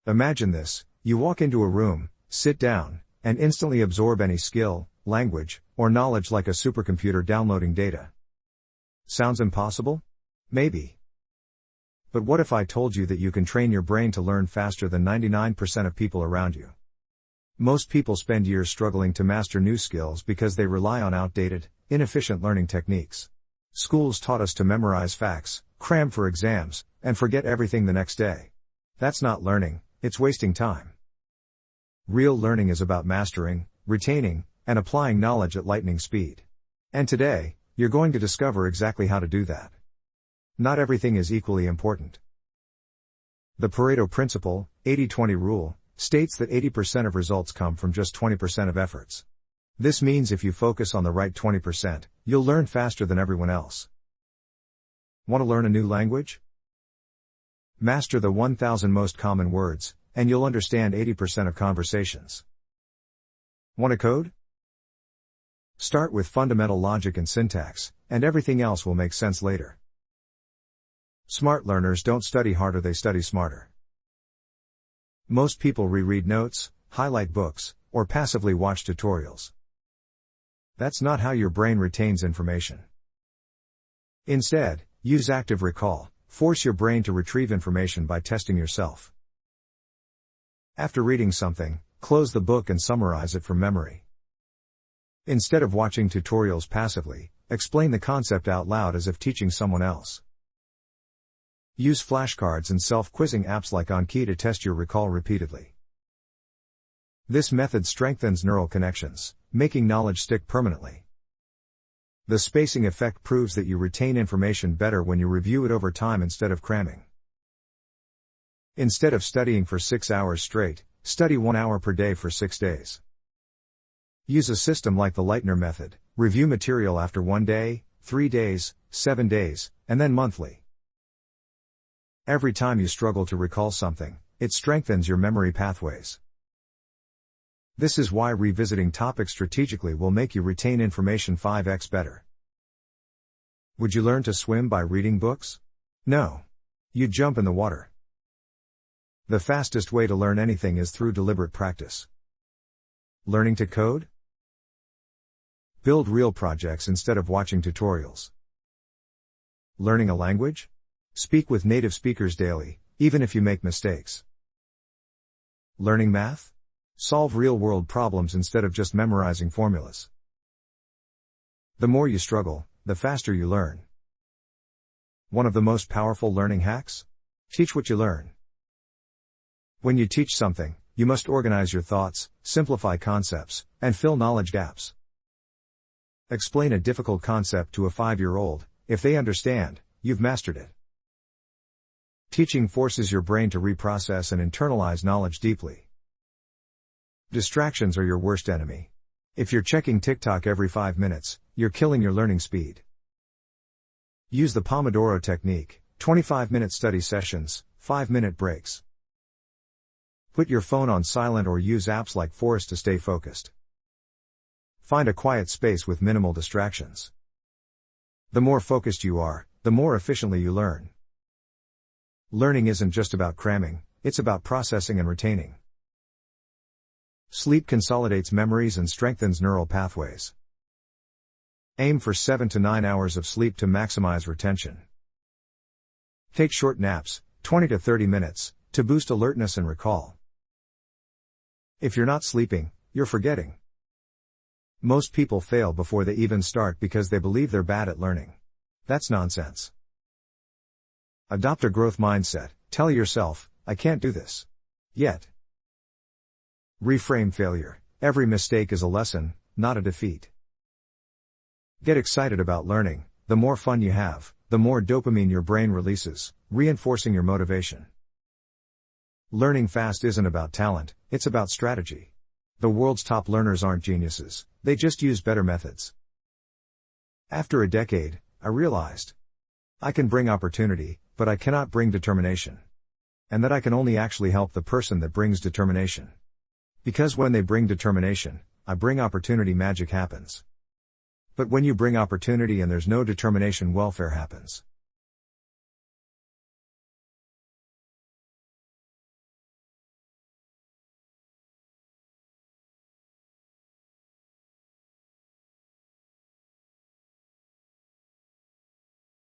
Imagine this: you walk into a room, sit down, and instantly absorb any skill, language, or knowledge like a supercomputer downloading data. Sounds impossible? Maybe. But what if I told you that you can train your brain to learn faster than 99% of people around you? Most people spend years struggling to master new skills because they rely on outdated, inefficient learning techniques. Schools taught us to memorize facts, cram for exams, and forget everything the next day. That's not learning, it's wasting time. Real learning is about mastering, retaining, and applying knowledge at lightning speed. And today, you're going to discover exactly how to do that. Not everything is equally important. The Pareto principle, 80-20 rule, states that 80% of results come from just 20% of efforts. This means if you focus on the right 20%, you'll learn faster than everyone else. Want to learn a new language? Master the 1,000 most common words, and you'll understand 80% of conversations. Want to code? Start with fundamental logic and syntax, and everything else will make sense later. Smart learners don't study harder, they study smarter. Most people reread notes, highlight books, or passively watch tutorials. That's not how your brain retains information. Instead, use active recall. Force your brain to retrieve information by testing yourself. After reading something, close the book and summarize it from memory. Instead of watching tutorials passively, explain the concept out loud as if teaching someone else. Use flashcards and self-quizzing apps like Anki to test your recall repeatedly. This method strengthens neural connections, making knowledge stick permanently. The spacing effect proves that you retain information better when you review it over time instead of cramming. Instead of studying for 6 hours straight, study 1 hour per day for 6 days. Use a system like the Leitner method. Review material after 1 day, 3 days, 7 days, and then monthly. Every time you struggle to recall something, it strengthens your memory pathways. This is why revisiting topics strategically will make you retain information 5x better. Would you learn to swim by reading books? No. You'd jump in the water. The fastest way to learn anything is through deliberate practice. Learning to code? Build real projects instead of watching tutorials. Learning a language? Speak with native speakers daily, even if you make mistakes. Learning math? Solve real-world problems instead of just memorizing formulas. The more you struggle, the faster you learn. One of the most powerful learning hacks? Teach what you learn. When you teach something, you must organize your thoughts, simplify concepts, and fill knowledge gaps. Explain a difficult concept to a 5-year-old. If they understand, you've mastered it. Teaching forces your brain to reprocess and internalize knowledge deeply. Distractions are your worst enemy. If you're checking TikTok every 5 minutes, you're killing your learning speed. Use the Pomodoro technique, 25-minute study sessions, 5-minute breaks. Put your phone on silent or use apps like Forest to stay focused. Find a quiet space with minimal distractions. The more focused you are, the more efficiently you learn. Learning isn't just about cramming, it's about processing and retaining. Sleep consolidates memories and strengthens neural pathways. Aim for 7 to 9 hours of sleep to maximize retention. Take short naps, 20 to 30 minutes, to boost alertness and recall. If you're not sleeping, you're forgetting. Most people fail before they even start because they believe they're bad at learning. That's nonsense. Adopt a growth mindset. Tell yourself, I can't do this yet. Reframe failure. Every mistake is a lesson, not a defeat. Get excited about learning. The more fun you have, the more dopamine your brain releases, reinforcing your motivation. Learning fast isn't about talent, it's about strategy. The world's top learners aren't geniuses, they just use better methods. After a decade, I realized I can bring opportunity, but I cannot bring determination. And that I can only actually help the person that brings determination. Because when they bring determination, I bring opportunity, magic happens. But when you bring opportunity and there's no determination, welfare happens.